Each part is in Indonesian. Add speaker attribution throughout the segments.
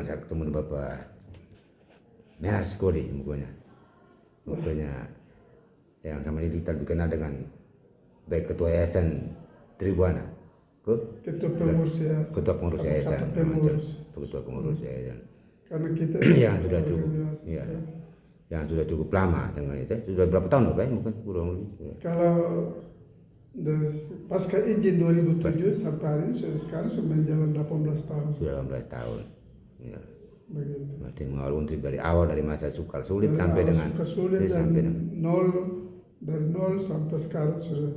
Speaker 1: saya ketemu dengan Bapak Menas Kodi mukanya yang sama ini kita lebih kenal dengan baik ketua yayasan Tribuana
Speaker 2: ketua pengurus
Speaker 1: yayasan ketua pengurus yayasan
Speaker 2: karena kita
Speaker 1: yang sudah cukup yang sudah cukup lama dengan itu sudah berapa tahun Pak mungkin kurang lebih
Speaker 2: kalau pasca izin 2007 sampai hari ini sekarang sudah menjalan 18 tahun
Speaker 1: sudah 18 tahun ya.
Speaker 2: Begitu.
Speaker 1: Berarti mengawal Untri dari awal dari masa sukar sulit sampai dengan
Speaker 2: dari nol sampai sekarang sudah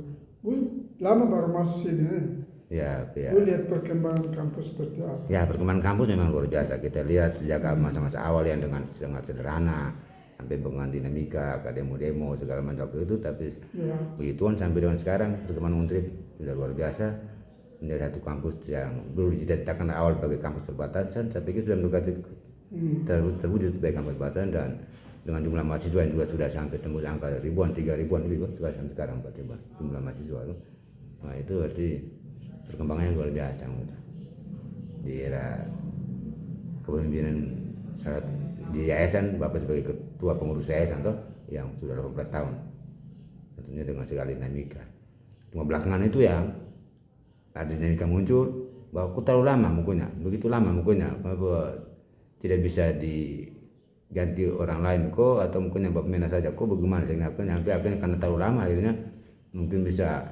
Speaker 2: lama baru masuk sini.
Speaker 1: Ya.
Speaker 2: Lihat perkembangan kampus seperti apa.
Speaker 1: Ya, perkembangan kampus memang luar biasa. Kita lihat sejak masa-masa awal yang dengan sangat sederhana sampai dengan dinamika, demo segala macam itu, tapi begituan sampai dengan sekarang perkembangan Untri sudah luar biasa. Menjadi satu kampus yang dulu dicita-citakan awal sebagai kampus perbatasan, saya pikir sudah mendekati terwujud sebagai kampus perbatasan dan dengan jumlah mahasiswa yang juga sudah sampai tembus angka ribuan, 3.000-an lebih sampai sekarang jumlah mahasiswa itu. Nah itu berarti perkembangannya luar biasa di era kepemimpinan di yayasan Bapak sebagai ketua pengurus yayasan toh yang sudah 18 tahun, tentunya dengan segala dinamika. Cuma belakangan itu yang ada dinamika muncul bahwa kok terlalu lama mukunya, begitu lama mukunya, bahwa tidak bisa diganti orang lain kok atau mungkin yang Bapak Menas saja kok bagaimana sehingga akhirnya karena terlalu lama akhirnya mungkin bisa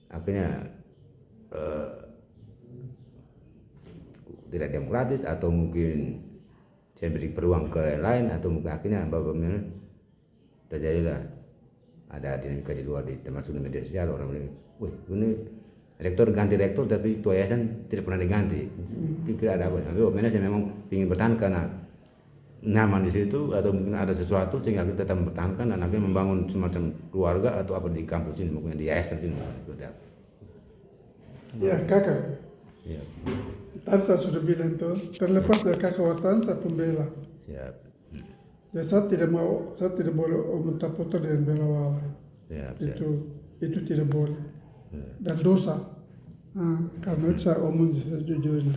Speaker 1: akhirnya tidak demokratis atau mungkin saya beri peluang ke yang lain atau mungkin akhirnya Bapak Menas terjadilah ada dinamika di luar termasuk di media sosial orang bilang, wih ini rektor ganti rektor tapi ketua yayasan tidak pernah diganti. Tidak ada apa. Tapi Bapak Menas yang memang ingin bertahan karena nyaman di situ atau mungkin ada sesuatu sehingga kita tetap mempertahankan dan akhirnya membangun semacam keluarga atau apa di kampus ini mungkin di yayasan ini.
Speaker 2: Ya kakak.
Speaker 1: Ya.
Speaker 2: Tadi saya sudah bilang tuh terlepas dari kekuatan saya pembela.
Speaker 1: Siap.
Speaker 2: Ya saya tidak boleh putar dengan bela wala.
Speaker 1: Siap.
Speaker 2: Itu tidak boleh. Dan dosa. Karena itu saya omong sejujurnya.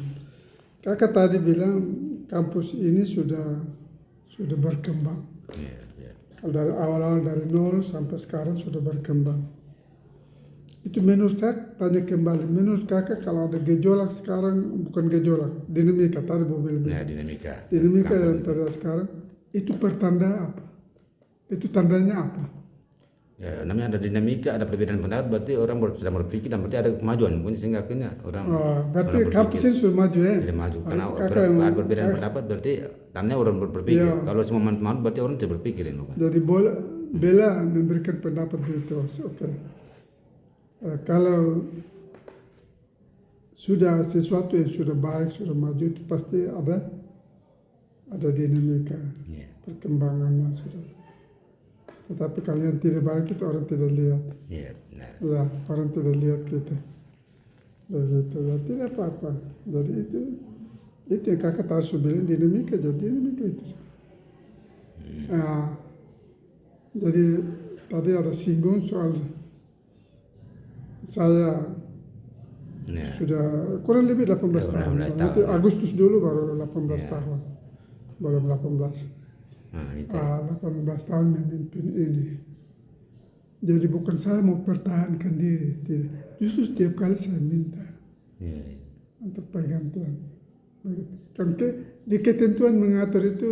Speaker 2: Kakak tadi bilang kampus ini sudah berkembang. Kalau dari awal-awal dari nol sampai sekarang sudah berkembang. Itu menurut saya tanya kembali. Menurut kakak kalau ada gejolak sekarang bukan gejolak, dinamika tadi mobil.
Speaker 1: Ya, dinamika
Speaker 2: yang terjadi sekarang itu pertanda apa? Itu tandanya apa?
Speaker 1: Ya, namanya ada dinamika, ada perbedaan pendapat, berarti orang sedang berpikir dan berarti ada kemajuan, sehingga akhirnya orang.
Speaker 2: Berarti kampus ini sudah maju ya?
Speaker 1: Sudah maju, karena ada perbedaan pendapat berarti tandanya orang berpikir. Ya. Kalau semua manfaat berarti orang tidak berpikir.
Speaker 2: Jadi bela memberikan pendapat itu, oke. Kalau sudah sesuatu yang sudah baik, sudah maju itu pasti ada dinamika, perkembangannya sudah. Tetapi kalau yang tidak baik itu orang tidak lihat.
Speaker 1: Iya, benar.
Speaker 2: Ya, orang tidak lihat kita. Begitu, ya tidak apa-apa. Jadi itu yang kakak harus bilang dinamika, jadi dinamika itu. Jadi tadi ada singgung soal saya sudah kurang lebih 18 tahun. Nanti Agustus dulu baru 18 tahun. Baru 18. 18 tahun memimpin ini. Jadi bukan saya mau pertahankan diri, tidak. Justru setiap kali saya minta untuk pergantian. Kan di ketentuan mengatur itu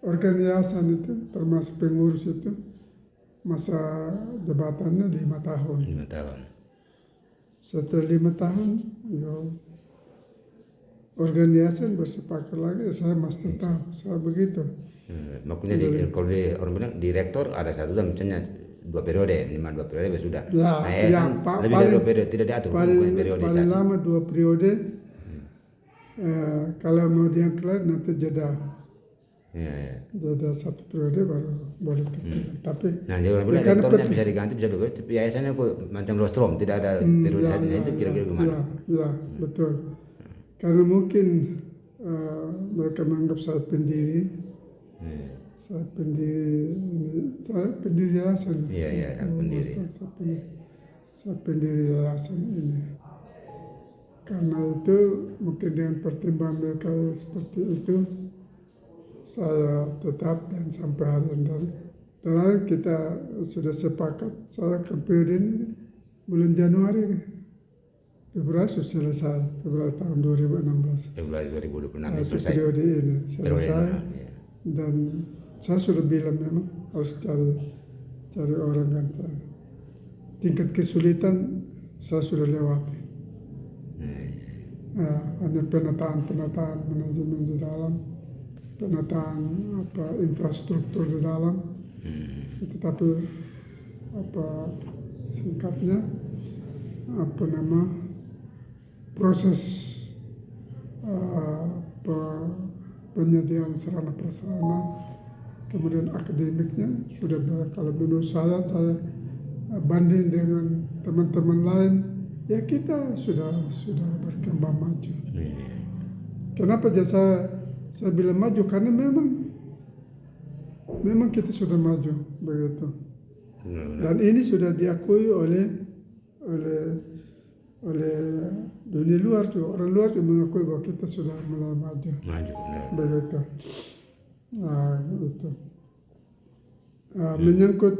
Speaker 2: organisasi itu termasuk pengurus itu masa jabatannya 5 tahun.
Speaker 1: 5 tahun.
Speaker 2: Setelah 5 tahun, organisasi bersepakat lagi, saya masih tetap, saya begitu.
Speaker 1: Makanya kalau orang bilang direktur ada satu dan misalnya 2 periode, minimal 2 periode sudah. Lebih dari 2 periode tidak diatur.
Speaker 2: Paling lama 2 periode. Kalau mau diangkat nanti jeda. Jeda 1 periode baru boleh terpilih. Tapi
Speaker 1: jadi orang bilang rektornya bisa diganti, bisa dua periode. Tapi yayasannya macam rostrum, tidak ada periodisasinya itu kira-kira gimana?
Speaker 2: Ya, betul. Karena mungkin mereka menganggap saya pendiri. Saya pendiri yayasan.
Speaker 1: Iya, pendiri.
Speaker 2: Saya pendiri yayasan ini. Karena itu mungkin dengan pertimbangan mereka seperti itu, saya tetap dan sampai hari ini. Dan kita sudah sepakat saya akan periode ini bulan Januari, Februari sudah selesai, Februari tahun 2016.
Speaker 1: Februari 2026
Speaker 2: Itu
Speaker 1: selesai.
Speaker 2: periode ini selesai.
Speaker 1: Ya.
Speaker 2: Dan saya sudah bilang memang harus cari orang kan. Tingkat kesulitan saya sudah lewati. Hanya penataan manajemen di dalam, penataan infrastruktur di dalam. Itu tapi singkatnya proses penyediaan sarana prasarana, kemudian akademiknya sudah kalau menurut saya banding dengan teman-teman lain, ya kita sudah berkembang maju. Kenapa saya bilang maju? Karena memang kita sudah maju begitu. Dan ini sudah diakui oleh dunia luar juga, orang luar juga mengakui bahwa kita sudah mulai maju. Begitu. Itu. Menyangkut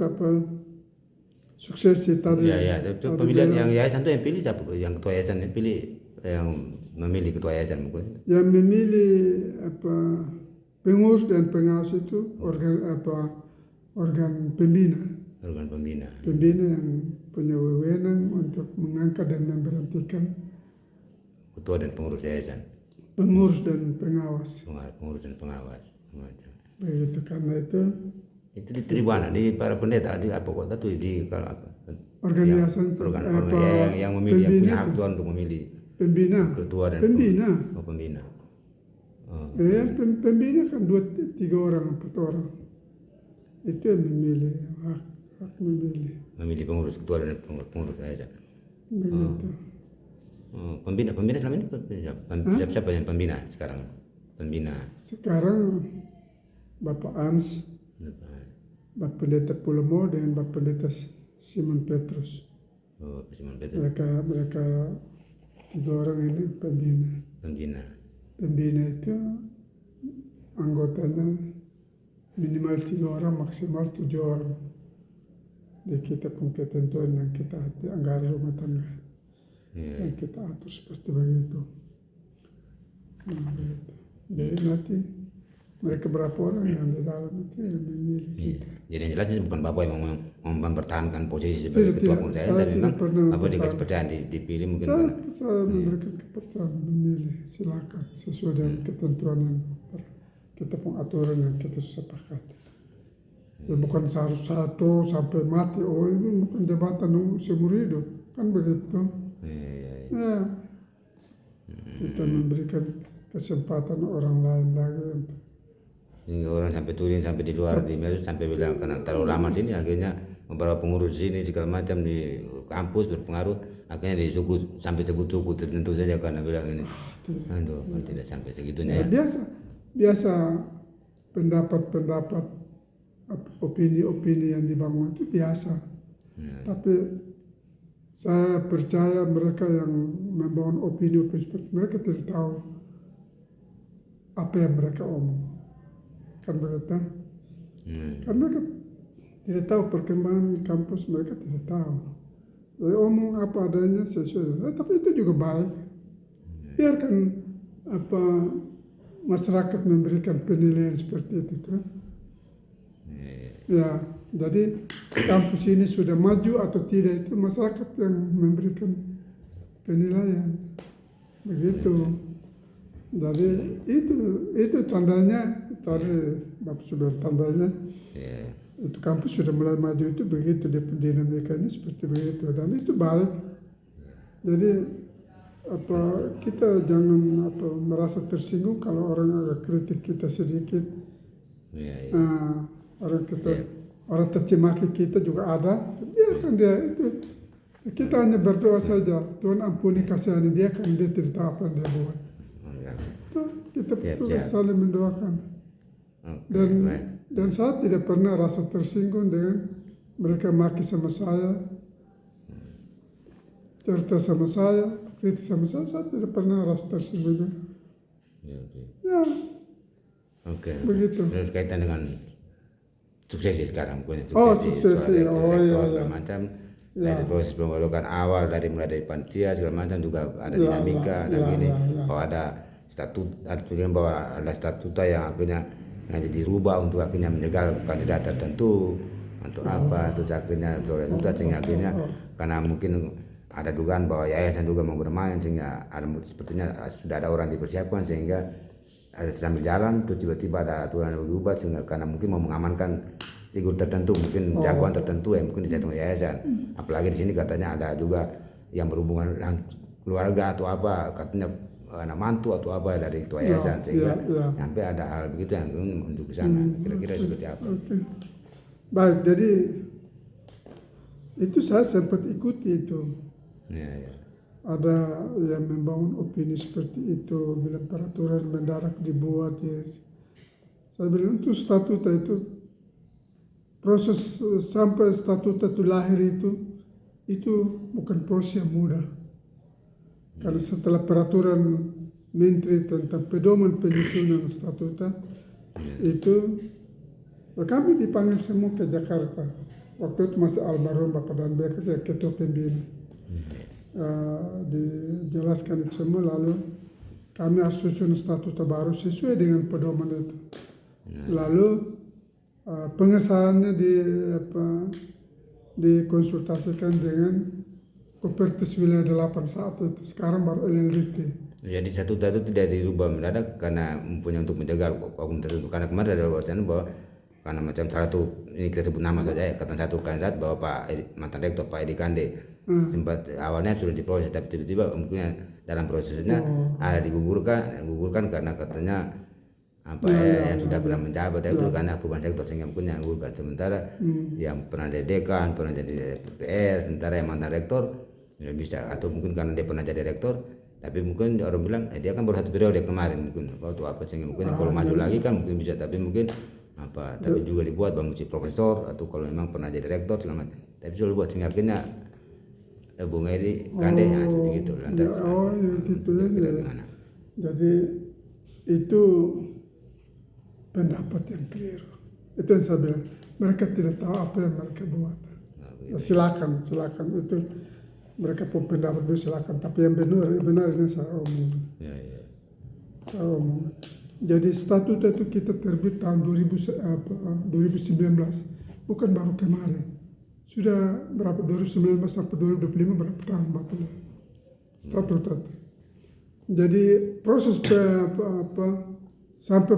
Speaker 2: suksesi tadi.
Speaker 1: Ya. Itu pemilihan yang yayasan itu yang pilih siapa? Yang ketua yayasan yang pilih, yang memilih ketua yayasan mungkin?
Speaker 2: Yang memilih pengurus dan pengawas itu organ pembina.
Speaker 1: Organ pembina.
Speaker 2: Pembina yang punya wewenang untuk mengangkat dan memberhentikan
Speaker 1: Ketua dan pengurus yayasan.
Speaker 2: Pengurus dan pengawas.
Speaker 1: Pengurus dan pengawas.
Speaker 2: Begitu, karena itu
Speaker 1: di mana? Di para pendeta di apa kota tuh di kalau apa?
Speaker 2: Organisasi
Speaker 1: yang memilih, yang punya hak tuan untuk memilih
Speaker 2: pembina.
Speaker 1: Ketua dan
Speaker 2: pembina.
Speaker 1: Pembina.
Speaker 2: Pembina kan 2-3 orang, 4 orang. Itu yang memilih, hak memilih.
Speaker 1: Memilih pengurus, ketua dan pengurus yayasan.
Speaker 2: Begitu.
Speaker 1: Pembina selama ini siapa yang pembina sekarang? Pembina
Speaker 2: sekarang Bapak Ans, Bapak Pendeta Pulomo dengan Bapak Pendeta Simon Petrus.
Speaker 1: Simon Petrus.
Speaker 2: Mereka 3 orang ini pembina. Pembina itu anggotanya minimal 3 orang, maksimal 7 orang. Di kita punya ketentuan yang kita anggaran rumah tangga. Yang kita atur seperti begitu. Jadi nanti mereka berapa orang yang di dalam itu yang memilih kita.
Speaker 1: Jadi yang jelas ini bukan Bapak yang mempertahankan posisi sebagai ketua pengurus yayasan, tapi memang apa dikasih kepercayaan dipilih mungkin.
Speaker 2: Saya memberikan kepercayaan memilih, silakan sesuai dengan ketentuan yang kita pun aturan yang kita sepakati. Ya bukan harus 1 sampai mati, ini bukan jabatan seumur hidup, kan begitu. Ya, kita memberikan kesempatan orang lain lagi.
Speaker 1: Hingga orang sampai turun sampai di luar di media sampai bilang karena terlalu lama sini, akhirnya beberapa pengurus sini segala macam di kampus berpengaruh, akhirnya disuku sampai suku tertentu saja karena bilang ini. Tidak sampai segitunya.
Speaker 2: Ya, biasa pendapat opini yang dibangun itu biasa. Tapi saya percaya mereka yang membangun opini seperti mereka tidak tahu apa yang mereka omong. Kan begitu? Kan mereka tidak tahu perkembangan kampus, mereka tidak tahu. Jadi omong apa adanya sesuai. Tapi itu juga baik. Biarkan masyarakat memberikan penilaian seperti itu tuh. Ya, jadi kampus ini sudah maju atau tidak itu masyarakat yang memberikan penilaian. Begitu. Jadi itu tandanya tadi Bapak sudah tandanya. Itu kampus sudah mulai maju itu begitu, dia dinamikanya seperti begitu dan itu baik. Jadi kita jangan merasa tersinggung kalau orang agak kritik kita sedikit. Orang tercemaki kita juga ada, biarkan dia itu. Kita hanya berdoa saja, Tuhan ampuni kasihani dia karena dia tidak tahu apa yang dia buat. Kita terus saling mendoakan. Dan saya tidak pernah rasa tersinggung dengan mereka maki sama saya, cerita sama saya, kritis sama saya tidak pernah rasa tersinggung.
Speaker 1: Ya, oke.
Speaker 2: Ya,
Speaker 1: Oke.
Speaker 2: begitu.
Speaker 1: Terus kaitan dengan suksesi sekarang, punya
Speaker 2: Oh,
Speaker 1: suksesi,
Speaker 2: suksesi.
Speaker 1: soal
Speaker 2: Oh,
Speaker 1: rektor
Speaker 2: iya,
Speaker 1: segala
Speaker 2: iya.
Speaker 1: macam.
Speaker 2: Ya.
Speaker 1: Dari proses pembentukan awal, mulai dari panitia segala macam juga ada
Speaker 2: Ya,
Speaker 1: dinamika, ada
Speaker 2: ya,
Speaker 1: gini.
Speaker 2: ya.
Speaker 1: Bahwa ada statut, artinya bahwa ada statuta yang akhirnya dirubah untuk akhirnya menjegal kandidat tertentu untuk apa, terus akhirnya soal itu sehingga akhirnya karena mungkin ada dugaan bahwa yayasan juga mau bermain sehingga ada sepertinya sudah ada orang dipersiapkan sehingga sambil jalan tuh tiba-tiba ada aturan yang berubah sehingga karena mungkin mau mengamankan figur tertentu mungkin jagoan tertentu yang mungkin di satu yayasan, apalagi di sini katanya ada juga yang berhubungan dengan keluarga atau apa katanya anak mantu atau apa dari ketua yayasan sehingga sampai ada hal begitu yang untuk ke sana kira-kira seperti apa.
Speaker 2: Oke. Baik, jadi itu saya sempat ikuti itu.
Speaker 1: Ya.
Speaker 2: Ada yang membangun opini seperti itu bila peraturan mendadak dibuat ya. Saya bilang itu statuta itu proses sampai statuta itu lahir itu bukan proses yang mudah. Karena setelah peraturan menteri tentang pedoman penyusunan statuta itu kami dipanggil semua ke Jakarta. Waktu itu masih almarhum Bapak Dan Beker yang ketua pembina. Dijelaskan itu semua lalu kami harus susun statuta baru sesuai dengan pedoman itu. Lalu pengesahannya dikonsultasikan dengan Kopertis Wilayah 8 saat itu. Sekarang baru LLDT.
Speaker 1: Jadi statuta itu tidak dirubah mendadak karena mempunyai untuk menjaga hukum tertentu. Karena kemarin ada wacana bahwa karena macam salah satu ini kita sebut nama saja ya, kata satu kandidat bahwa mantan rektor Pak Edi Kande sempat awalnya sudah diproses tapi tiba-tiba mungkin dalam prosesnya ada digugurkan karena katanya yang sudah pernah menjabat itu karena perubahan sektor sehingga mungkin yang gugurkan sementara yang pernah jadi dekan, pernah jadi PPR, sementara yang mantan rektor tidak bisa atau mungkin karena dia pernah jadi rektor tapi mungkin orang bilang dia kan baru 1 periode kemarin mungkin atau apa sehingga mungkin kalau maju lagi kan mungkin bisa tapi mungkin tapi juga dibuat bang mesti profesor atau kalau memang pernah jadi rektor selamat tapi sudah buat sehingga akhirnya Bung Edi Kande begitu lantas
Speaker 2: gitu ya. Jadi itu pendapat yang keliru. Itu yang saya bilang mereka tidak tahu apa yang mereka buat. Silakan itu mereka pun pendapat itu silakan tapi yang benar ini saya omong. Saya omong. Jadi statuta itu kita terbit tahun 2019, bukan baru kemarin. Sudah berapa 2019 sampai 2025 berapa tahun Bapak lihat statuta itu. Jadi proses sampai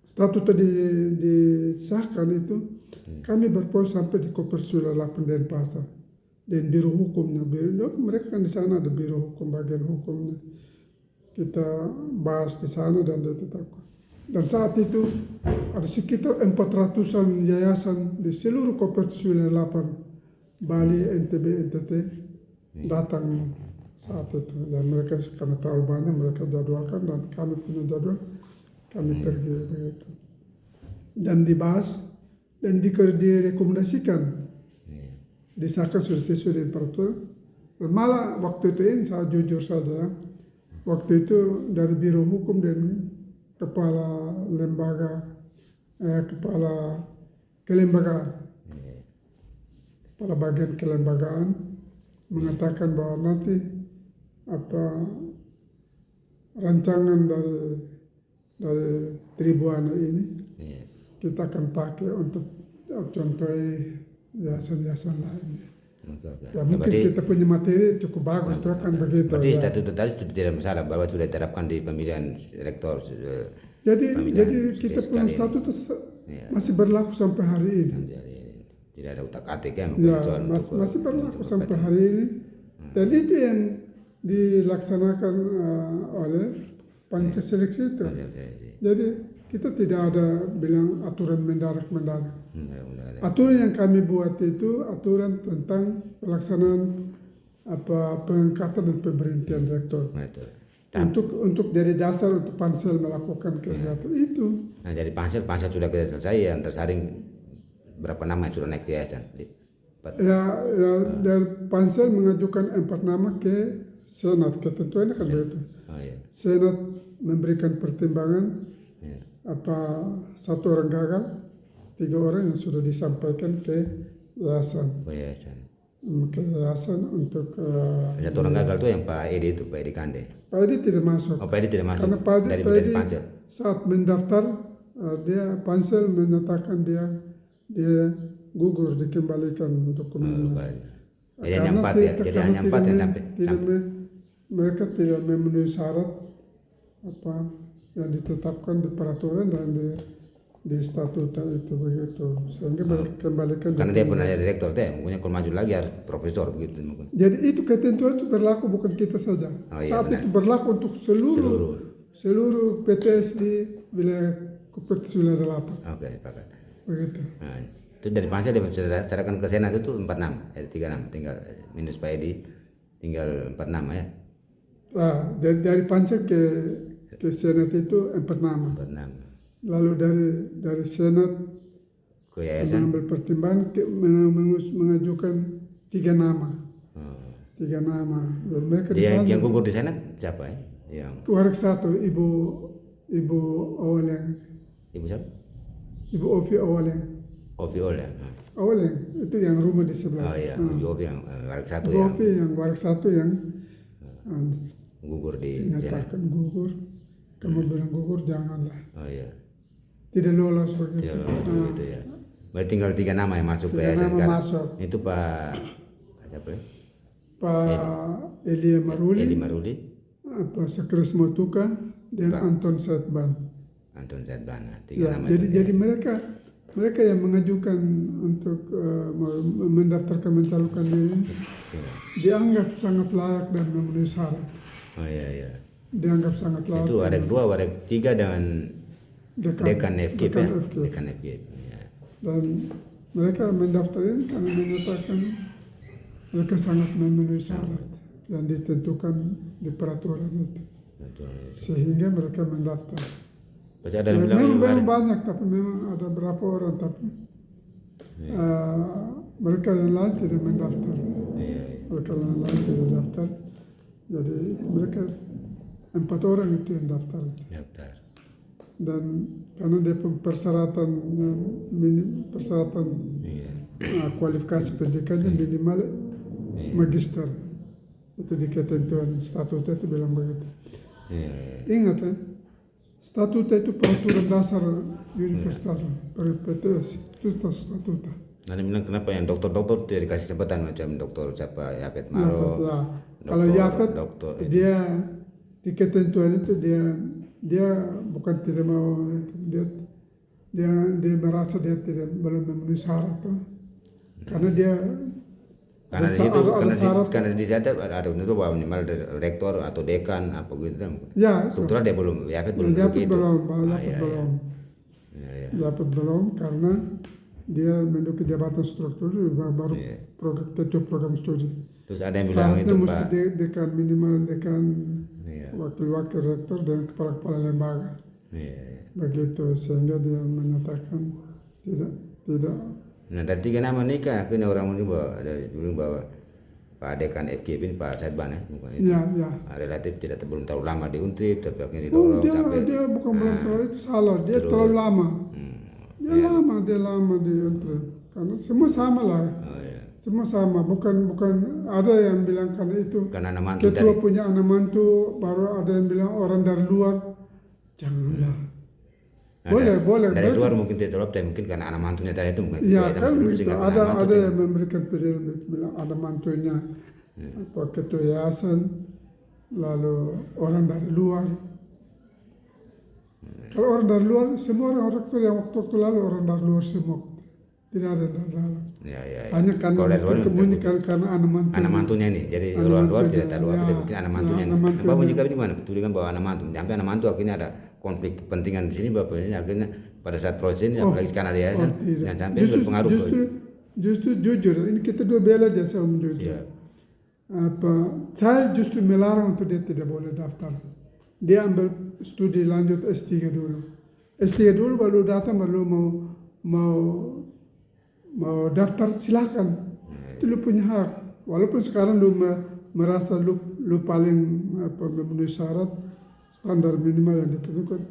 Speaker 2: statuta disahkan itu kami berproses sampai di Kopertis Wilayah 8 Denpasar dan biro hukumnya mereka kan di sana ada biro hukum bagian hukumnya. Kita bahas di sana dan ditetapkan. Dan saat itu ada sekitar 400-an yayasan di seluruh Kopertis Wilayah 8 Bali, NTB, NTT datang saat itu. Dan mereka karena terlalu banyak mereka jadwalkan dan kami punya jadwal, kami pergi begitu. Dan dibahas dan direkomendasikan, disahkan sudah sesuai dengan peraturan. Dan malah waktu itu ini saya jujur saja. Waktu itu dari Biro Hukum dan Kepala Kelembagaan, Kepala Bagian Kelembagaan mengatakan bahwa nanti rancangan dari Tribuana ini kita akan pakai untuk contoh yayasan-yayasan lainnya. Ya mungkin kita punya materi cukup bagus tuh kan begitu.
Speaker 1: Berarti statuta tadi tidak masalah bahwa sudah diterapkan di pemilihan rektor.
Speaker 2: Jadi kita punya statuta masih berlaku sampai hari ini.
Speaker 1: Tidak ada utak-atik ya?
Speaker 2: Masih berlaku sampai hari ini. Dan itu yang dilaksanakan oleh panitia seleksi itu. Jadi kita tidak ada bilang aturan mendadak. Aturan yang kami buat itu aturan tentang pelaksanaan pengangkatan dan pemberhentian rektor. Untuk dari dasar untuk pansel melakukan kegiatan itu.
Speaker 1: Nah jadi pansel sudah selesai yang tersaring berapa nama yang sudah naik ke yayasan?
Speaker 2: Ya, dari pansel mengajukan 4 nama ke Senat, ketentuannya kan begitu.
Speaker 1: Oh iya.
Speaker 2: Senat memberikan pertimbangan
Speaker 1: Iya.
Speaker 2: apa 1 orang gagal, 3 orang yang sudah disampaikan ke yayasan.
Speaker 1: Oh iya. San.
Speaker 2: Ke yayasan untuk
Speaker 1: Satu orang gagal tuh yang Pak Edi itu, Pak Edi Kande.
Speaker 2: Pak Edi tidak masuk.
Speaker 1: Oh, Pak Edi tidak masuk.
Speaker 2: Karena Pak
Speaker 1: dari
Speaker 2: Edi
Speaker 1: pansel.
Speaker 2: saat mendaftar dia pansel menyatakan dia gugur, dikembalikan dokumennya.
Speaker 1: Jadi hanya 4 ya. Jadi hanya 4 yang sampai.
Speaker 2: Mereka tidak memenuhi syarat apa yang ditetapkan di peraturan dan di statuta itu begitu, sehingga mereka kembalikan.
Speaker 1: Karena dia pernah jadi direktur teh, mungkin kalau maju lagi harus profesor begitu mungkin.
Speaker 2: Jadi itu ketentuan itu berlaku bukan kita saja.
Speaker 1: Oh, iya,
Speaker 2: Saat
Speaker 1: benar.
Speaker 2: itu berlaku untuk seluruh PTS di wilayah Kupet wilayah 8.
Speaker 1: Oke, pakat.
Speaker 2: Begitu.
Speaker 1: Nah, itu dari pansel dia sudah serahkan ke Senat itu 4 nama, 3 nama, tinggal minus Pak Edi, tinggal 4 nama ya.
Speaker 2: Nah, dari pansel ke Senat itu 4 nama.
Speaker 1: 4 nama.
Speaker 2: Lalu dari Senat
Speaker 1: Ke yayasan.
Speaker 2: mengambil pertimbangan mengajukan 3 nama.
Speaker 1: Oh.
Speaker 2: 3 nama. Dan mereka di
Speaker 1: Dia
Speaker 2: sana.
Speaker 1: yang gugur di Senat siapa ya? Yang
Speaker 2: Warak 1 Ibu Awaleng,
Speaker 1: Ibu siapa?
Speaker 2: Ibu Ovi Awaleng.
Speaker 1: Ovi Ol ya.
Speaker 2: Awaleng itu yang rumah di sebelah.
Speaker 1: Oh iya, Ibu Ovi yang warak 1
Speaker 2: Ibu
Speaker 1: ya.
Speaker 2: Ovi yang warak 1 yang
Speaker 1: Gugur di Senat.
Speaker 2: dinyatakan gugur. Kamu bilang gugur, janganlah.
Speaker 1: Oh iya.
Speaker 2: Tidak lolos begitu.
Speaker 1: Tidak lolos gitu ya. Berarti tinggal 3 nama yang masuk ke
Speaker 2: 3
Speaker 1: yayasan
Speaker 2: nama
Speaker 1: sekarang.
Speaker 2: masuk.
Speaker 1: Itu Pak siapa ya?
Speaker 2: Pak Elia Maruli,
Speaker 1: Edi Maruli,
Speaker 2: Pak Sekres Motuka, dan Anton Setban.
Speaker 1: Anton Zadbana. 3
Speaker 2: Ya,
Speaker 1: nama
Speaker 2: jadi
Speaker 1: itu.
Speaker 2: mereka yang mengajukan untuk mendaftarkan mencalonkan diri
Speaker 1: Iya.
Speaker 2: dianggap sangat layak dan memenuhi syarat.
Speaker 1: Oh iya iya.
Speaker 2: Dianggap sangat layak.
Speaker 1: Itu Warek 2, Warek 3 dengan Dekan FKIP ya.
Speaker 2: FKIP.
Speaker 1: Dekan FKIP. Ya.
Speaker 2: Dan mereka mendaftar ini karena menyatakan mereka sangat memenuhi syarat yang ditentukan di peraturan itu,
Speaker 1: Betul.
Speaker 2: sehingga mereka mendaftar.
Speaker 1: Pasti ada yang bilang
Speaker 2: Memang
Speaker 1: Warek.
Speaker 2: banyak, tapi memang ada berapa orang, tapi mereka yang lain tidak mendaftar.
Speaker 1: Iya.
Speaker 2: Mereka yang lain tidak daftar. Jadi mereka 4 orang itu yang daftar.
Speaker 1: Daftar.
Speaker 2: Dan karena dia persyaratan
Speaker 1: Iya.
Speaker 2: kualifikasi pendidikannya minimal magister, itu di ketentuan statuta itu bilang begitu.
Speaker 1: Iya.
Speaker 2: Ingat ya, statuta itu peraturan dasar universitas, PTS itu statuta.
Speaker 1: Nanti bilang kenapa yang dokter-dokter tidak dikasih kesempatan macam dokter siapa Yafet Maro.
Speaker 2: Ya. Kalau Yafet dia di ketentuan itu dia bukan tidak mau, dia merasa dia belum memenuhi syarat tuh. Karena dia
Speaker 1: Karena di
Speaker 2: ada
Speaker 1: situ karena di sana ada itu bahwa minimal rektor atau dekan apa gitu kan.
Speaker 2: ya itu.
Speaker 1: Struktural dia belum Yafet belum
Speaker 2: Yafet
Speaker 1: begitu.
Speaker 2: belum,
Speaker 1: Iya.
Speaker 2: belum.
Speaker 1: Iya.
Speaker 2: Yafet belum karena dia menduduki jabatan struktur baru ketua program studi.
Speaker 1: Terus ada yang bilang
Speaker 2: Syaratnya
Speaker 1: itu
Speaker 2: mesti
Speaker 1: Pak.
Speaker 2: dekan, minimal dekan,
Speaker 1: Iya.
Speaker 2: wakil-wakil rektor dan kepala-kepala lembaga.
Speaker 1: Iya.
Speaker 2: Begitu, sehingga dia menyatakan tidak.
Speaker 1: Nah dari 3 nama nikah akhirnya orang ini bahwa Pak Dekan FKIP ini Pak Setban ya, bukan itu.
Speaker 2: Ya.
Speaker 1: Relatif tidak belum terlalu lama di Untip tapi akhirnya didorong sampai.
Speaker 2: Dia bukan belum terlalu, itu salah. Dia terlalu lama. Dia lama di Untip. Karena semua sama lah.
Speaker 1: Oh iya.
Speaker 2: Semua sama, bukan ada yang bilang karena itu
Speaker 1: Karena anak mantu
Speaker 2: ketua punya anak mantu, baru ada yang bilang orang dari luar. Janganlah. Boleh.
Speaker 1: Dari luar mungkin tidak terlalu, tapi mungkin karena anak mantunya tadi itu mungkin.
Speaker 2: Iya
Speaker 1: sama
Speaker 2: kan
Speaker 1: terus
Speaker 2: begitu.
Speaker 1: sehingga anak mantu
Speaker 2: Ada
Speaker 1: itu-
Speaker 2: yang memberikan pilihan, bilang ada mantunya apa ketua yayasan, lalu orang dari luar. Kalau orang dari luar, semua orang rektor yang waktu lalu orang dari luar semua, tidak ada dari dalam.
Speaker 1: Iya.
Speaker 2: Hanya karena
Speaker 1: Kalau dari luar
Speaker 2: kemunikan karena anak mantunya.
Speaker 1: ini, jadi
Speaker 2: Anak
Speaker 1: luar
Speaker 2: mantunya,
Speaker 1: tidak tahu apa,
Speaker 2: ya.
Speaker 1: tapi mungkin anak mantunya.
Speaker 2: Ya, anak mantunya.
Speaker 1: Bapak juga gimana? Tulikan bahwa anak mantu, sampai anak mantu akhirnya ada konflik kepentingan di sini, bapak ini akhirnya pada saat proses ini, apalagi karena dia
Speaker 2: tidak.
Speaker 1: yang sampai berpengaruh.
Speaker 2: Justru jujur, ini kita dua bela aja saya jujur.
Speaker 1: Iya.
Speaker 2: Saya justru melarang untuk dia tidak boleh daftar. Dia ambil studi lanjut S3 dulu. S3 dulu baru datang, baru mau daftar silakan. Itu lu punya hak. Walaupun sekarang lu merasa lu paling memenuhi syarat standar minimal yang ditentukan,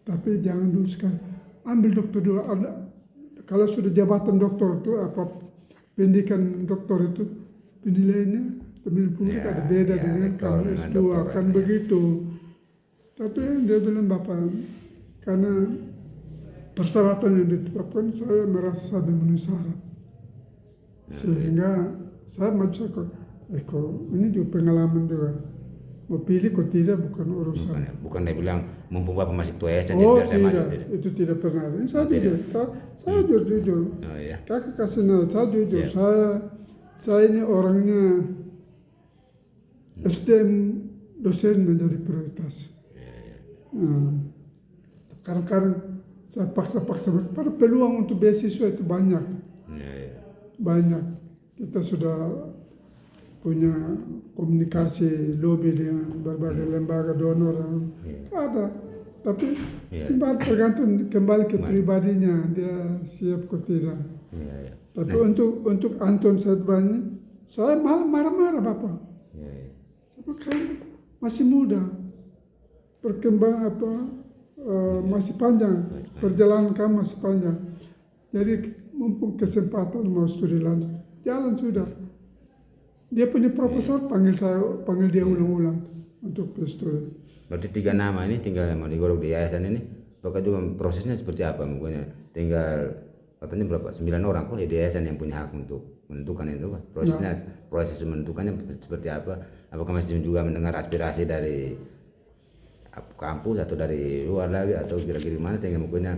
Speaker 2: tapi jangan dulu sekali ambil dokter dulu. Kalau sudah jabatan dokter itu pendidikan dokter itu penilaiannya pemilih publik ada beda dengan kalau S2 kan begitu. Tapi dia bilang Bapak, karena persyaratan yang ditetapkan saya merasa saya memenuhi syarat, sehingga saya macam ini juga pengalaman juga. Mau pilih kok tidak bukan urusan.
Speaker 1: Bukan dia bilang mumpung Bapak masih tua ya,
Speaker 2: Oh
Speaker 1: biar saya maju.
Speaker 2: tidak, itu tidak pernah. Ini saya jujur, saya jujur.
Speaker 1: Oh iya.
Speaker 2: Kakak kasih nama, saya jujur.
Speaker 1: Siap.
Speaker 2: Saya ini orangnya SDM dosen menjadi prioritas. Kadang-kadang saya paksa-paksa, karena peluang untuk beasiswa itu banyak. Banyak. Kita sudah punya komunikasi lobby dengan berbagai lembaga donor. Ada. Tapi tergantung kembali ke pribadinya, dia siap atau tidak. Tapi untuk Anton Sadbani, saya malah marah-marah Bapak. Sebab kan masih muda, berkembang masih panjang, perjalanan kamu masih panjang. Jadi mumpung kesempatan mau studi lanjut, jalan sudah. Dia punya proposal, panggil dia ulang-ulang untuk studi.
Speaker 1: Berarti 3 nama ini tinggal mau digodok di yayasan ini. Apakah juga prosesnya seperti apa? Mungkin tinggal katanya berapa? 9 orang kok di yayasan yang punya hak untuk menentukan itu. Prosesnya, proses menentukannya seperti apa? Apakah masih juga mendengar aspirasi dari kampus atau dari luar lagi atau kira-kira mana sehingga mungkinnya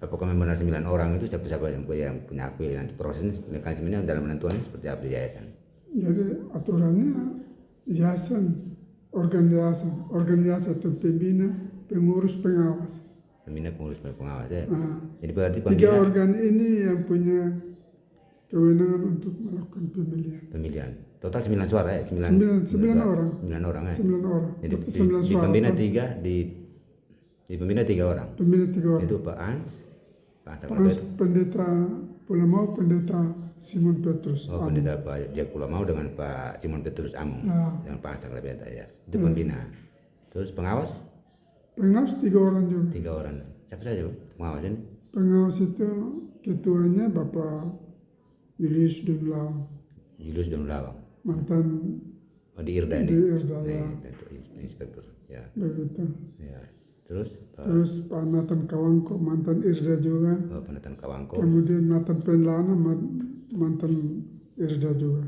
Speaker 1: apakah memang benar 9 orang itu siapa yang punya hak pilih? Nanti proses mekanismenya dalam menentukan seperti apa di yayasan?
Speaker 2: Jadi aturannya yayasan, organisasi itu pembina, pengurus, pengawas.
Speaker 1: Pembina, pengurus, pengawas ya. Jadi berarti
Speaker 2: 3 organ ini yang punya kewenangan untuk melakukan pemilihan.
Speaker 1: Total 9 suara ya?
Speaker 2: 9 orang.
Speaker 1: 9 orang ya?
Speaker 2: 9 orang.
Speaker 1: Jadi
Speaker 2: Tapi 9
Speaker 1: di
Speaker 2: suara.
Speaker 1: pembina 3, di pembina 3 orang.
Speaker 2: Pembina 3 orang.
Speaker 1: Itu Pak Ans, Pak
Speaker 2: Pas pendeta Pulamau, pendeta Simon Petrus.
Speaker 1: pendeta Pak Jack Pulamau dengan Pak Simon Petrus Amung, dengan Pak Ans Aklabeta ya. Itu pembina. Terus pengawas?
Speaker 2: Pengawas 3 orang juga.
Speaker 1: 3 orang. Siapa saja pengawas ini?
Speaker 2: Pengawas itu ketuanya Bapak Julius Dunlawang.
Speaker 1: Julius Dunlawang.
Speaker 2: Mantan
Speaker 1: Di Irda ini.
Speaker 2: di Irda ya.
Speaker 1: Inspektur. Ya.
Speaker 2: Begitu.
Speaker 1: Ya. Terus
Speaker 2: Terus Pak Nathan Kawangko mantan Irda juga.
Speaker 1: Penatan Kawangko.
Speaker 2: Kemudian Nathan Penlana mantan Irda juga.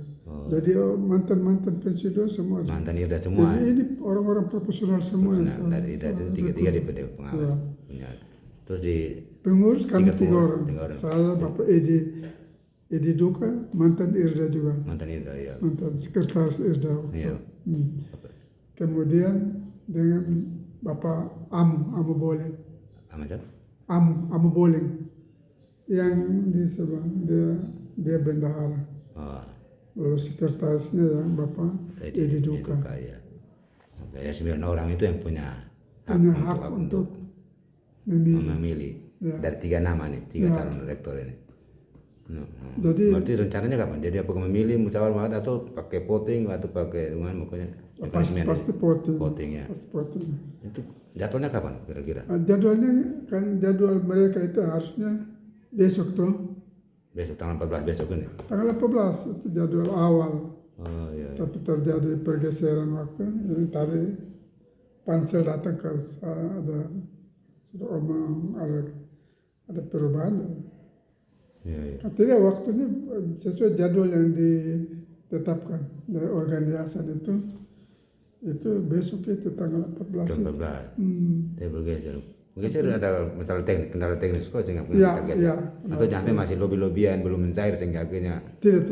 Speaker 2: Jadi mantan pensiun semua.
Speaker 1: Mantan Irda semua.
Speaker 2: Jadi ini orang-orang profesional semua.
Speaker 1: Dari Irda itu 3 di pengawas. Ya. Terus di
Speaker 2: Pengurus kami 3
Speaker 1: pengurus,
Speaker 2: orang.
Speaker 1: 3 orang.
Speaker 2: Saya Bapak Edi Duka, mantan Irda juga.
Speaker 1: Mantan Irda ya.
Speaker 2: Mantan sekretaris Irda.
Speaker 1: Iya.
Speaker 2: Kemudian dengan Bapak Amu Boleng.
Speaker 1: Amat
Speaker 2: Amu Boleng. Yang di sebelah dia bendahara. Lalu sekretarisnya yang Bapak Edi Duka.
Speaker 1: Ya. Oke, 9 orang itu yang punya
Speaker 2: hak untuk
Speaker 1: memilih.
Speaker 2: Ya.
Speaker 1: Dari 3 nama nih, 3 calon rektor ini.
Speaker 2: Jadi
Speaker 1: berarti rencananya kapan? Jadi apakah memilih musyawarah atau pakai voting atau pakai dengan makanya
Speaker 2: pasti voting.
Speaker 1: Voting ya.
Speaker 2: Pasti voting.
Speaker 1: Itu jadwalnya kapan kira-kira?
Speaker 2: Jadwalnya kan jadwal mereka itu harusnya besok tuh.
Speaker 1: Besok tanggal 14 besok ini.
Speaker 2: Tanggal 18 itu jadwal awal.
Speaker 1: Oh iya.
Speaker 2: Tapi terjadi pergeseran waktu. Jadi tadi pansel datang ke ada sudah omong ada perubahan.
Speaker 1: Iya.
Speaker 2: Tidak, waktunya sesuai jadwal yang ditetapkan dari organisasi itu besok itu tanggal 14.
Speaker 1: Tanggal 14. Dia bergeser. Bergeser ada masalah kendala teknis kok sehingga
Speaker 2: Iya.
Speaker 1: atau sampai masih lobby-lobbyan belum mencair sehingga akhirnya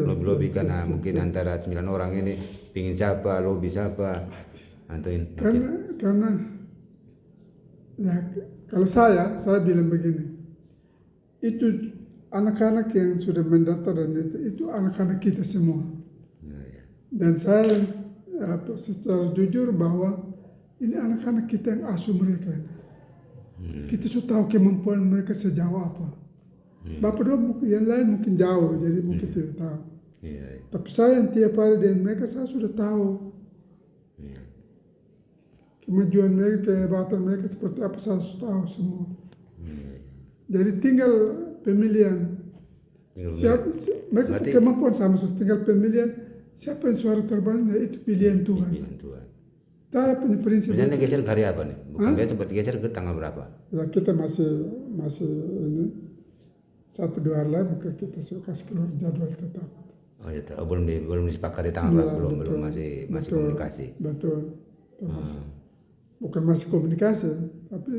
Speaker 1: lobby karena mungkin antara 9 orang ini pingin siapa, lobby siapa.
Speaker 2: Karena ya kalau saya bilang begini, itu anak-anak yang sudah mendaftar dan itu anak-anak kita semua. Dan saya secara jujur bahwa ini anak-anak kita yang asuh mereka. Kita sudah tahu kemampuan mereka sejauh apa. Bapak dua yang lain mungkin jauh, jadi mungkin tidak tahu.
Speaker 1: Iya.
Speaker 2: Tapi saya yang tiap hari dengan mereka saya sudah tahu
Speaker 1: Iya.
Speaker 2: kemajuan mereka, kehebatan mereka seperti apa saya sudah tahu semua.
Speaker 1: Iya.
Speaker 2: Jadi tinggal pemilihan. Mereka
Speaker 1: Berarti-
Speaker 2: kemampuan sama, tinggal pemilihan siapa yang suara terbanyak itu pilihan Tuhan.
Speaker 1: Pilihan Tuhan.
Speaker 2: Saya punya prinsip.
Speaker 1: Sebenarnya geser ke hari apa nih? Bukan
Speaker 2: Hah?
Speaker 1: biasa seperti geser ke tanggal berapa?
Speaker 2: Ya kita masih ini 1-2 hari lagi mungkin kita sudah kasih keluar jadwal tetap.
Speaker 1: Oh iya, belum disepakati tanggal berapa, belum
Speaker 2: betul.
Speaker 1: masih
Speaker 2: Betul.
Speaker 1: komunikasi.
Speaker 2: Betul. Itu bukan masih komunikasi, tapi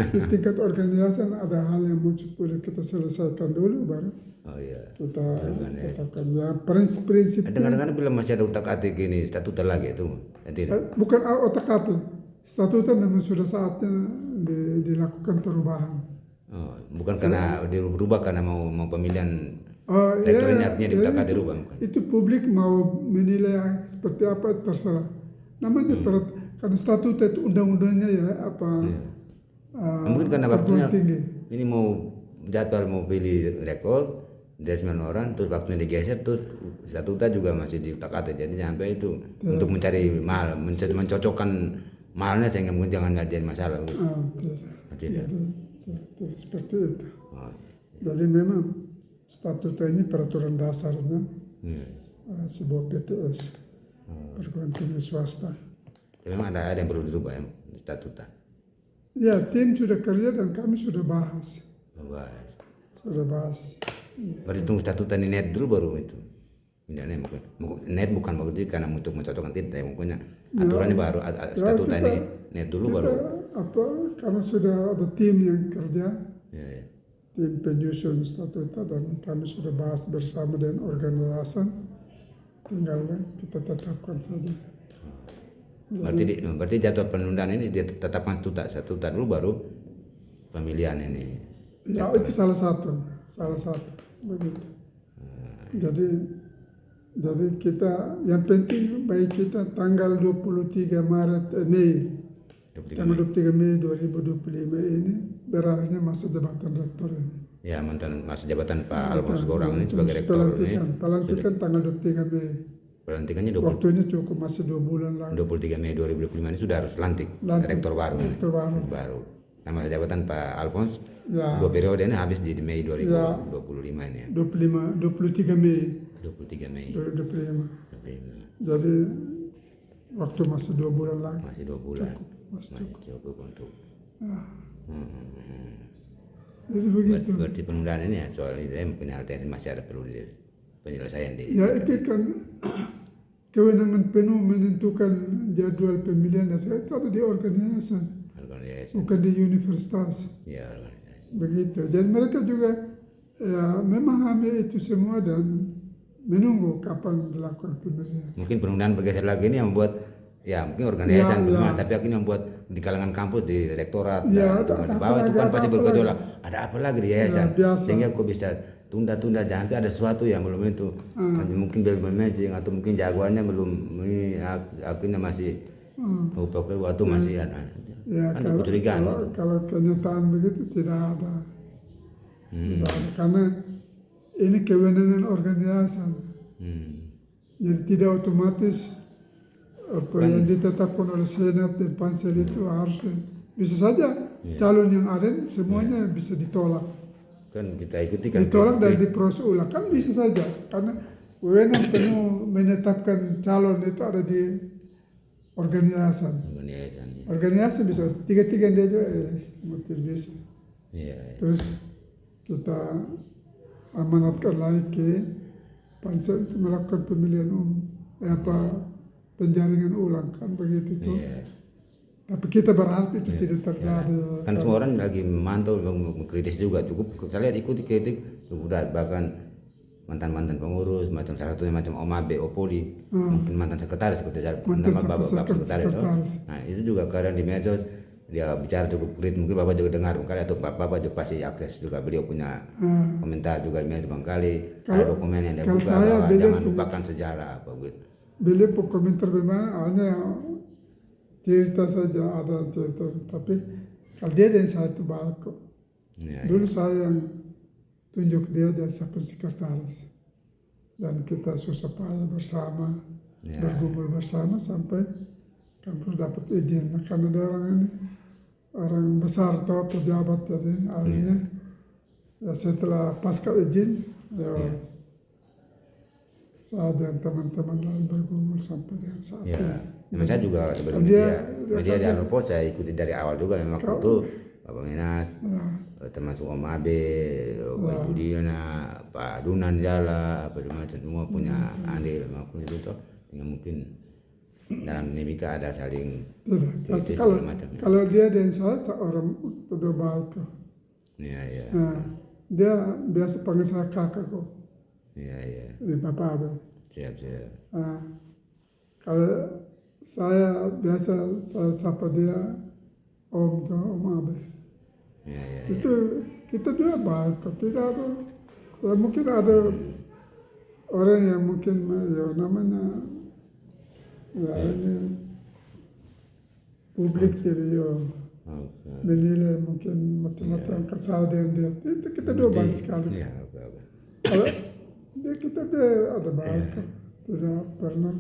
Speaker 2: di tingkat organisasi ada hal yang boleh kita selesaikan dulu baru
Speaker 1: Oh iya.
Speaker 2: kita
Speaker 1: Kan, ya.
Speaker 2: tetapkan ya prinsip.
Speaker 1: Dengar-dengar belum masih ada utak atik ini statuta lagi itu. Tidak.
Speaker 2: Bukan otak-atik. Statuta memang sudah saatnya dilakukan perubahan.
Speaker 1: Oh, bukan karena dirubah karena mau pemilihan
Speaker 2: Oh,
Speaker 1: rektor ini
Speaker 2: ya,
Speaker 1: artinya
Speaker 2: ya,
Speaker 1: diutak dirubah. Bukan?
Speaker 2: itu publik mau menilai seperti apa terserah. Namanya karena statuta itu undang-undangnya ya apa.
Speaker 1: Mungkin karena waktunya
Speaker 2: perguruan tinggi.
Speaker 1: ini mau jadwal mau pilih rektor dari 9 orang terus waktunya digeser terus statuta juga masih diutak atik jadi sampai itu untuk mencari mencocokkan malnya sehingga mungkin jangan jadi masalah.
Speaker 2: Tidak.
Speaker 1: Tidak.
Speaker 2: Jadi seperti itu.
Speaker 1: Oh,
Speaker 2: Jadi memang statuta ini peraturan dasarnya sebuah PTS perguruan tinggi swasta.
Speaker 1: tapi memang ada yang perlu dirubah ya statuta.
Speaker 2: Ya tim sudah kerja dan kami sudah bahas.
Speaker 1: Bahas.
Speaker 2: Sudah bahas.
Speaker 1: Berarti tunggu statuta ini net dulu baru itu. Tidak mungkin. Net bukan berarti karena untuk mencocokkan tidak mungkin aturannya baru statuta ini net dulu baru.
Speaker 2: Karena sudah ada tim yang kerja,
Speaker 1: Ya, ya.
Speaker 2: tim penyusun statuta dan kami sudah bahas bersama dengan organisasi, tinggal kita tetapkan saja.
Speaker 1: Berarti jadwal penundaan ini ditetapkan statuta dulu baru pemilihan ini.
Speaker 2: Ya itu salah satu begitu. Jadi kita yang penting baik kita tanggal 23 Mei tanggal 23 Mei 2025 ini berakhirnya masa jabatan rektor ini.
Speaker 1: Ya mantan masa jabatan Pak Alphonse Gorang ini sebagai rektor ini.
Speaker 2: Pelantikan tanggal 23 Mei.
Speaker 1: Pelantikannya
Speaker 2: Waktunya cukup masih 2 bulan lagi.
Speaker 1: 23 Mei 2025 ini sudah harus lantik rektor baru.
Speaker 2: Rektor baru.
Speaker 1: Nama jabatan Pak Alphonse
Speaker 2: Ya.
Speaker 1: 2 periode ini habis di Mei 2025 ini ya.
Speaker 2: 23 Mei
Speaker 1: 23 Mei
Speaker 2: 2025.
Speaker 1: 25.
Speaker 2: Jadi waktu masih 2 bulan lagi.
Speaker 1: Masih 2 bulan.
Speaker 2: Masih
Speaker 1: Cukup untuk.
Speaker 2: Jadi begitu.
Speaker 1: Berarti penundaan ini ya soal itu ya mungkin alternatif masih ada perlu di penyelesaian di.
Speaker 2: Ya itu kan kewenangan penuh menentukan jadwal pemilihan dasar itu ada di organisasi,
Speaker 1: Organisasi.
Speaker 2: bukan di universitas.
Speaker 1: Ya organisasi.
Speaker 2: Begitu. Dan mereka juga ya, memahami itu semua dan menunggu kapan dilakukan pemilihan.
Speaker 1: Mungkin penundaan bergeser lagi ini yang membuat ya mungkin organisasi tapi akhirnya membuat di kalangan kampus di rektorat
Speaker 2: Ya,
Speaker 1: dan
Speaker 2: ada
Speaker 1: di bawah itu
Speaker 2: apa
Speaker 1: kan
Speaker 2: lagi,
Speaker 1: pasti
Speaker 2: ada apa
Speaker 1: bergejolak. Ada apa lagi di yayasan?
Speaker 2: biasa.
Speaker 1: Sehingga kok bisa tunda-tunda jangan sampai ada sesuatu yang belum itu. Mungkin belum matching atau mungkin jagoannya belum ini akhirnya masih pokoknya waktu masih ada.
Speaker 2: Ya,
Speaker 1: Kan ada kecurigaan.
Speaker 2: kalau kenyataan begitu tidak ada. Tidak ada. Karena ini kewenangan organisasi. Jadi tidak otomatis apa yang ditetapkan oleh Senat dan Pansel itu harus bisa saja calon yang ada semuanya bisa ditolak.
Speaker 1: Kan kita ikuti kan.
Speaker 2: Ditolak dan diproses ulang kan bisa saja karena wewenang penuh menetapkan calon itu ada di organisasi. Organisasi bisa tiga-tiga dia juga motif bisa.
Speaker 1: Iya.
Speaker 2: Terus kita amanatkan lagi ke Pansel untuk melakukan pemilihan umum, penjaringan ulang kan begitu tuh.
Speaker 1: Iya.
Speaker 2: Tapi kita berharap itu tidak terjadi.
Speaker 1: Kan semua orang lagi memantau, mengkritis juga cukup. Saya lihat ikuti kritik udah bahkan mantan pengurus macam salah satunya macam Om Abe, Opoli, mungkin mantan sekretaris bapak sekretaris. Nah itu juga kadang di medsos dia bicara cukup kritis, mungkin bapak juga dengar kali atau bapak juga pasti akses juga beliau punya komentar juga di medsos bangkali ada dokumen yang dia buka bahwa jangan lupakan sejarah apa gitu.
Speaker 2: Beliau komentar bagaimana hanya cerita saja ada cerita, tapi kalau dia dan saya itu baik kok. Dulu saya yang tunjuk dia jadi sekretaris. Dan kita susah payah bersama, bergumul bersama sampai kampus dapat izin. Nah, karena ada orang ini, orang besar atau pejabat, jadi akhirnya ya setelah pasca izin, ya saya dan teman-teman lain bergumul sampai dengan saat ini.
Speaker 1: Memang saya juga sebagai media di Alpo saya ikuti dari awal juga memang itu Bapak Minas, termasuk Om Abe, Pak Budina, Pak Dunan Jala, apa macam semua punya andil maupun itu toh, yang mungkin dalam dinamika ada saling
Speaker 2: tidak. Kalau dia dan saya seorang sudah baik kok.
Speaker 1: Iya.
Speaker 2: Nah, dia biasa panggil saya kakak kok.
Speaker 1: Iya.
Speaker 2: Di Bapak Abe.
Speaker 1: Siap.
Speaker 2: Kalau saya biasa saya sapa dia Om tuh Om Abe.
Speaker 1: Iya.
Speaker 2: Itu kita juga baik kok. Tidak ada, ya mungkin ada orang yang mungkin ya namanya ya ini publik jadi ya menilai mungkin macam-macam kesalahan dia. Itu kita dua baik sekali.
Speaker 1: Iya.
Speaker 2: Kalau kita ada baik kok. Tidak pernah.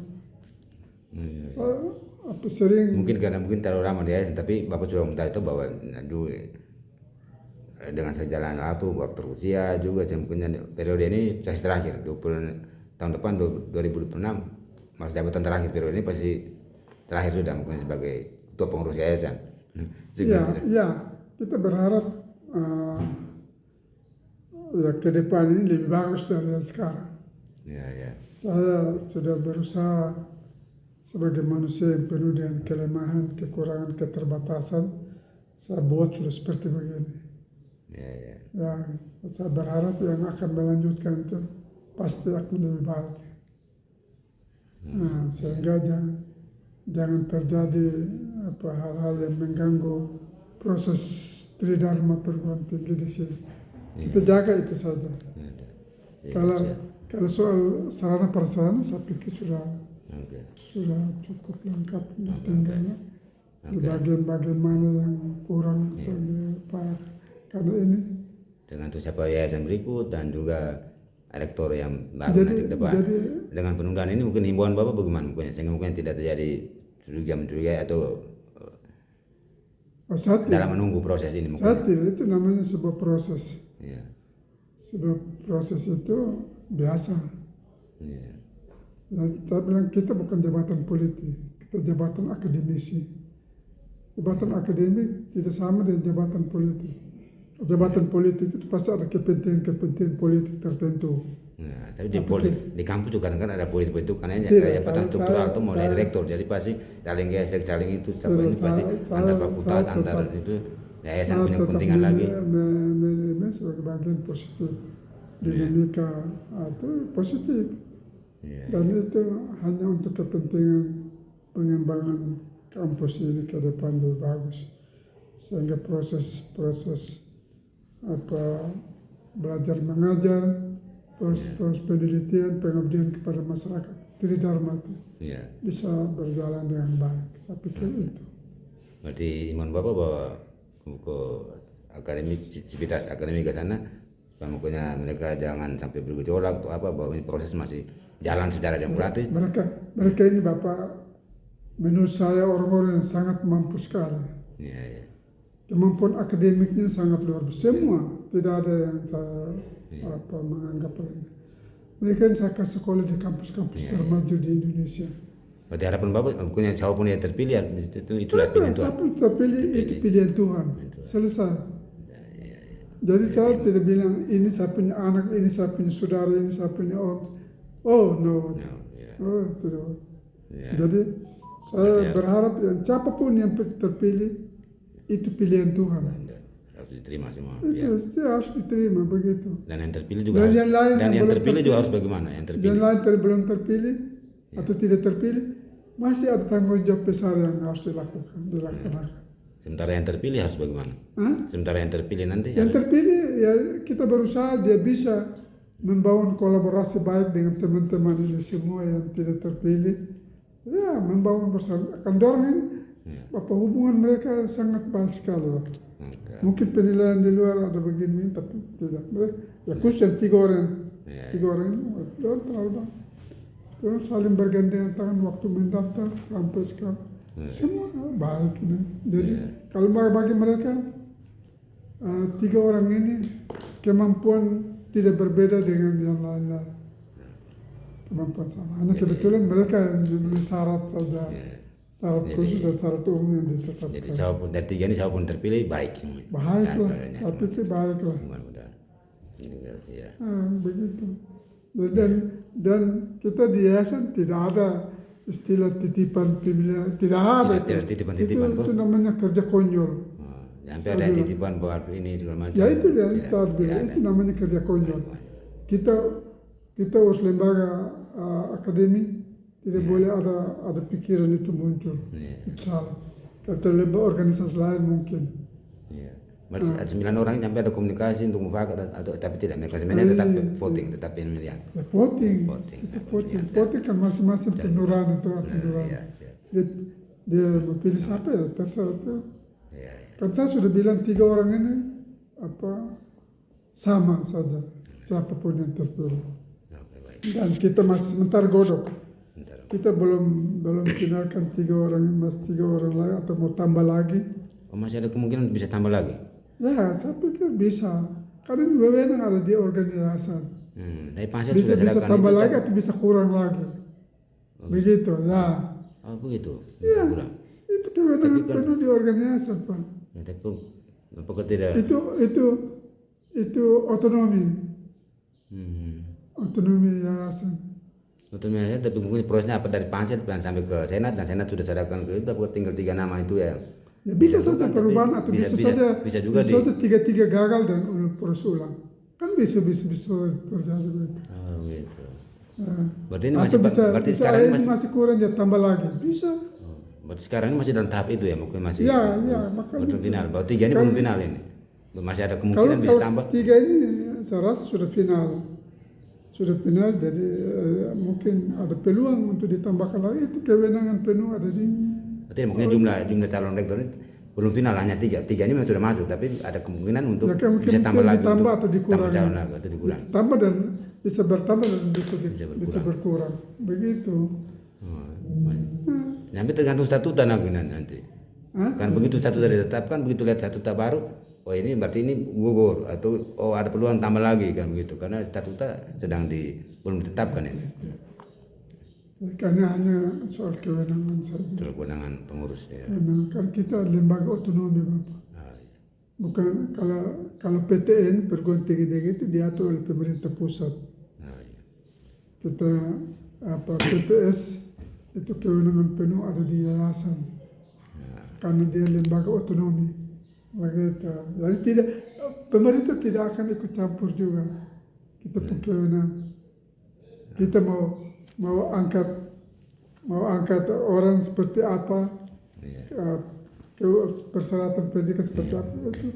Speaker 2: Saya apa sering
Speaker 1: Mungkin karena terlalu lama di ASN, tapi Bapak sudah komentar itu bahwa dengan sejalan waktu usia juga mungkin periode ini sesi terakhir 20 tahun depan 2026 masa jabatan terakhir periode ini pasti terakhir sudah mungkin sebagai ketua pengurus yayasan.
Speaker 2: Ya, kita berharap ya ke depan ini lebih bagus dari yang sekarang.
Speaker 1: Ya.
Speaker 2: Saya sudah berusaha sebagai manusia yang penuh dengan kelemahan, kekurangan, keterbatasan, saya buat sudah seperti begini. Ya, saya berharap yang akan melanjutkan itu pasti akan lebih baik. Nah, sehingga jangan terjadi hal-hal yang mengganggu proses Tridharma perguruan tinggi di sini. Kita jaga itu saja. Kalau soal sarana prasarana saya pikir sudah cukup lengkap. Tinggal di bagian-bagian mana yang kurang atau karena ini
Speaker 1: dengan tuh siapa yayasan berikut dan juga rektor yang baru nanti ke depan. Dengan penundaan ini mungkin himbauan Bapak bagaimana mungkin sehingga mungkin tidak terjadi curiga atau dalam menunggu proses ini mungkin.
Speaker 2: Saat itu namanya sebuah proses. Sebuah proses itu biasa. Ya, saya bilang kita bukan jabatan politik, kita jabatan akademisi. Jabatan akademik tidak sama dengan jabatan politik. Jabatan politik itu pasti ada kepentingan politik tertentu.
Speaker 1: Nah, tapi di kampus juga kan ada politik itu karena jabatan struktural itu mulai direktur, jadi pasti saling gesek, saling itu sampai ini pasti antar fakultas, antar itu yayasan punya kepentingan lagi.
Speaker 2: Sebagai bagian positif, dinamika itu positif, dan itu hanya untuk kepentingan pengembangan kampus ini ke depan lebih bagus, sehingga proses belajar mengajar, proses penelitian, pengabdian kepada masyarakat Tridharma itu bisa berjalan dengan baik. Saya pikir itu.
Speaker 1: Berarti iman Bapak bahwa ke aktivitas akademik ke sana, makanya mereka jangan sampai bergejolak atau apa, bahwa ini proses masih jalan secara demokratis.
Speaker 2: Mereka ini Bapak, menurut saya orang-orang yang sangat mampu sekali. Kemampuan akademiknya sangat luar biasa. Semua tidak ada yang saya menganggap ini. Mereka yang saya kasih sekolah di kampus-kampus termaju di Indonesia.
Speaker 1: Berarti harapan Bapak punya siapapun yang terpilih itulah pilihan Tuhan.
Speaker 2: Siapapun terpilih itu pilihan Tuhan. Selesai. Jadi saya tidak bilang ini saya punya anak, ini saya punya saudara, ini saya punya om. Oh no. Tidak. Jadi saya berharap yang siapapun yang terpilih itu pilihan Tuhan.
Speaker 1: Harus diterima semua.
Speaker 2: Itu harus diterima begitu.
Speaker 1: Dan yang terpilih juga harus bagaimana? Yang
Speaker 2: lain belum terpilih atau tidak terpilih, masih ada tanggung jawab besar yang harus dilaksanakan.
Speaker 1: Sementara yang terpilih harus bagaimana? Sementara yang terpilih nanti?
Speaker 2: Yang terpilih ya kita berusaha dia bisa membangun kolaborasi baik dengan teman-teman ini semua yang tidak terpilih. Ya membangun bersama. Akan dorong ini Bapak, hubungan mereka sangat baik sekali, Bapak.
Speaker 1: Oke.
Speaker 2: Mungkin penilaian di luar ada begini, tapi tidak. Mereka, ya khusus yang tiga orang ini, don't terlalu banyak. Orang saling bergandengan tangan waktu mendaftar sampai sekarang. Semua baik ini. Jadi kalau bagi mereka tiga orang ini kemampuan tidak berbeda dengan yang lain-lain. Kemampuan sama. Hanya kebetulan mereka yang memenuhi syarat saja. Syarat khusus dan syarat umum yang ditetapkan.
Speaker 1: Jadi siapapun dari tiga ini siapapun terpilih baik semua.
Speaker 2: Baiklah, tapi itu baiklah.
Speaker 1: Mudah-mudahan. Ya.
Speaker 2: Begitu. Dan kita di yayasan tidak ada istilah titipan pemilihan, tidak ada.
Speaker 1: Tidak titipan-titipan kok.
Speaker 2: Itu namanya kerja konyol.
Speaker 1: Sampai ada yang titipan buat ini segala macam.
Speaker 2: Ya itu dia, itu namanya kerja konyol. Kita urus lembaga akademi tidak boleh ada pikiran itu muncul. Itu salah. Kata lembaga organisasi lain mungkin.
Speaker 1: Iya. Berarti ada 9 orang sampai ada komunikasi untuk mufakat atau tapi tidak mereka sebenarnya tetap voting, tetap pemilihan.
Speaker 2: Ya voting. Itu voting. Voting kan masing-masing penurani itu penurani. Dia memilih siapa ya terserah itu. Kan saya sudah bilang 3 orang ini sama saja siapapun yang terpilih. Dan kita masih sebentar godok. Kita belum finalkan 3 orang, masih 3 orang lagi atau mau tambah lagi.
Speaker 1: Masih ada kemungkinan bisa tambah lagi?
Speaker 2: Ya, saya pikir bisa. Karena ini wewenang ada di organisasi. Bisa tambah lagi atau bisa kurang lagi. Begitu, ya.
Speaker 1: Oh begitu?
Speaker 2: Ya,
Speaker 1: kurang.
Speaker 2: itu kewenangan penuh di organisasi, Pak.
Speaker 1: Ya, tapi apakah tidak?
Speaker 2: Itu otonomi. Otonomi yayasan.
Speaker 1: Otonomi, tapi mungkin prosesnya apa dari pansel sampai ke senat dan senat sudah serahkan ke itu, apakah tinggal 3 nama itu ya?
Speaker 2: Ya bisa saja perubahan atau bisa saja tiga gagal dan proses ulang. Kan bisa terjadi begitu.
Speaker 1: Oh gitu.
Speaker 2: Ya.
Speaker 1: Berarti ini masih berarti sekarang ini
Speaker 2: masih kurang ya tambah lagi. Bisa.
Speaker 1: Berarti sekarang ini masih dalam tahap itu ya, mungkin masih.
Speaker 2: Ya, makanya.
Speaker 1: Belum final. Berarti 3 ini belum final ini. Masih ada kemungkinan bisa tambah.
Speaker 2: 3 ini saya rasa sudah final. Sudah final, jadi mungkin ada peluang untuk ditambahkan lagi. Itu kewenangan penuh ada di.
Speaker 1: Berarti mungkin jumlah calon rektor ini belum final, hanya 3 ini memang sudah masuk, tapi ada kemungkinan untuk bisa tambah lagi,
Speaker 2: ditambah atau dikurangi.
Speaker 1: Tambah calon lagi atau dikurangi.
Speaker 2: Tambah dan bisa bertambah dan bisa berkurang. Begitu.
Speaker 1: Sampai tergantung statuta nanti. Kan begitu statuta ditetapkan, begitu lihat statuta baru, oh ini berarti ini gugur atau ada peluang tambah lagi kan begitu, karena statuta belum ditetapkan ini.
Speaker 2: Karena hanya soal kewenangan saja.
Speaker 1: Soal kewenangan pengurus ya.
Speaker 2: Kan kita lembaga otonomi, Bapak. Bukan kalau PTN perguruan tinggi itu diatur oleh pemerintah pusat. Kita PTS itu kewenangan penuh ada di yayasan. Karena dia lembaga otonomi. Begitu. Jadi pemerintah tidak akan ikut campur juga. Kita punya kewenangan. Kita mau angkat orang seperti apa, persyaratan pendidikan seperti apa itu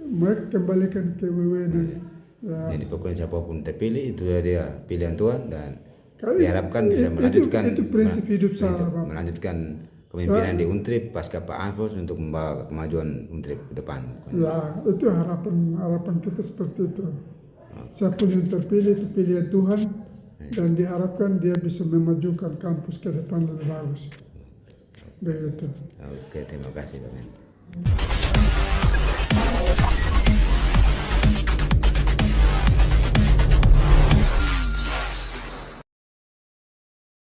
Speaker 2: mereka kembalikan ke wewenang.
Speaker 1: Jadi pokoknya siapapun terpilih itu dia pilihan Tuhan dan diharapkan bisa melanjutkan
Speaker 2: itu prinsip hidup saya,
Speaker 1: melanjutkan kepemimpinan di Untrip pasca Pak Alfons untuk membawa kemajuan Untrip ke depan.
Speaker 2: Ya, itu harapan kita seperti itu. Siapapun yang terpilih itu pilihan Tuhan. Dan diharapkan dia bisa memajukan kampus ke depan lebih bagus. Begitu.
Speaker 1: Oke, terima kasih Pak Men.